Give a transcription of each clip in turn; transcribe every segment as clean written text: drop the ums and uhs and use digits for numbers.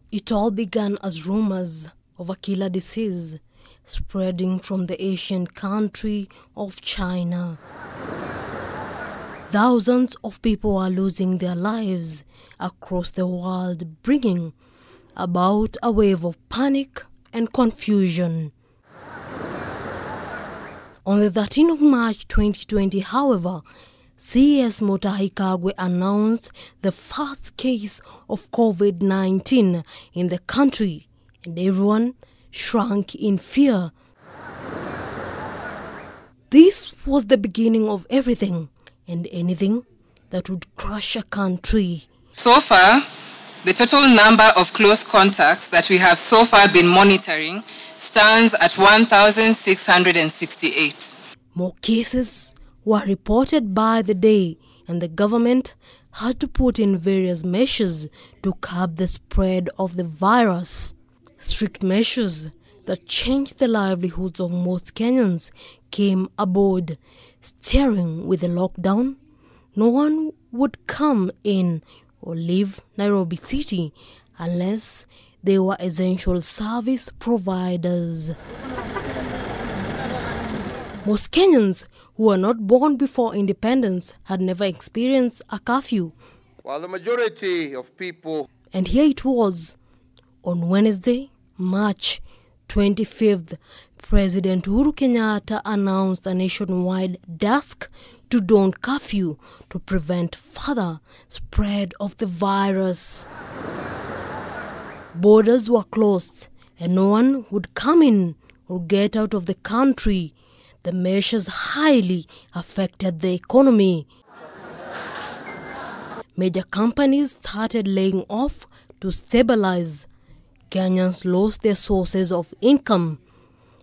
It all began as rumors of a killer disease spreading from the Asian country of China. Thousands of people are losing their lives across the world, bringing about a wave of panic and confusion. On the 13th of March 2020, however, CS Mutahi Kagwe announced the first case of COVID-19 in the country, and everyone shrank in fear. This was the beginning of everything and anything that would crush a country. So far, the total number of close contacts that we have so far been monitoring stands at 1,668. More cases were reported by the day, and the government had to put in various measures to curb the spread of the virus. Strict measures that changed the livelihoods of most Kenyans came aboard. Steering with the lockdown, no one would come in or leave Nairobi City unless they were essential service providers. Most Kenyans who were not born before independence had never experienced a curfew. While the majority of people... And here it was, on Wednesday, March 25th, President Uhuru Kenyatta announced a nationwide dusk to dawn curfew to prevent further spread of the virus. Borders were closed and no one would come in or get out of the country. The measures highly affected the economy. Major companies started laying off to stabilize. Kenyans lost their sources of income.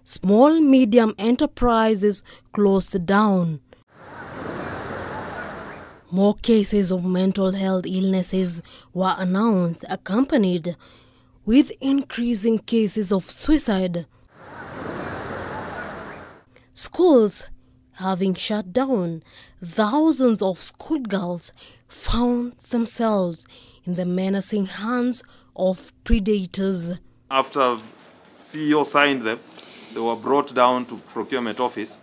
Small, medium enterprises closed down. More cases of mental health illnesses were announced, accompanied with increasing cases of suicide. Schools having shut down, thousands of schoolgirls found themselves in the menacing hands of predators. After CEO signed them, they were brought down to procurement office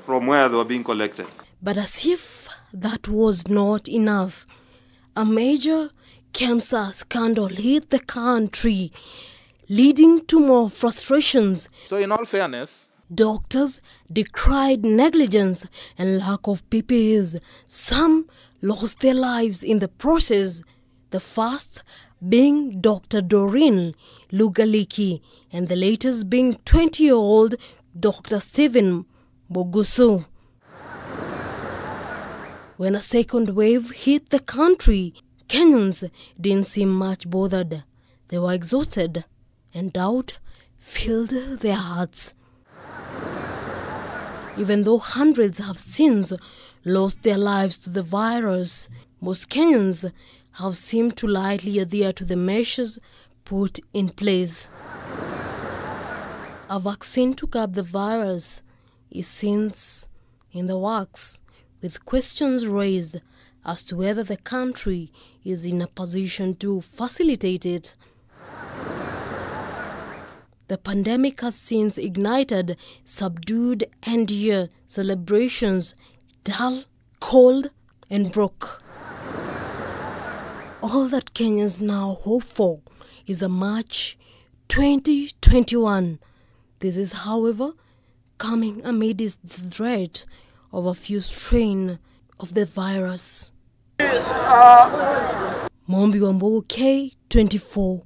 from where they were being collected. But as if that was not enough, a major cancer scandal hit the country, leading to more frustrations. So in all fairness, doctors decried negligence and lack of PPEs. Some lost their lives in the process, the first being Dr. Doreen Lugaliki and the latest being 20-year-old Dr. Stephen Bogusu. When a second wave hit the country, Kenyans didn't seem much bothered. They were exhausted and doubt filled their hearts. Even though hundreds have since lost their lives to the virus, most Kenyans have seemed to lightly adhere to the measures put in place. A vaccine to curb the virus is since in the works, with questions raised as to whether the country is in a position to facilitate it. The pandemic has since ignited subdued end-year celebrations, dull, cold, and broke. All that Kenyans now hope for is a March 2021. This is, however, coming amidst the threat of a few strain of the virus. Mombi Wambogo K24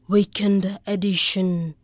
Weekend Edition.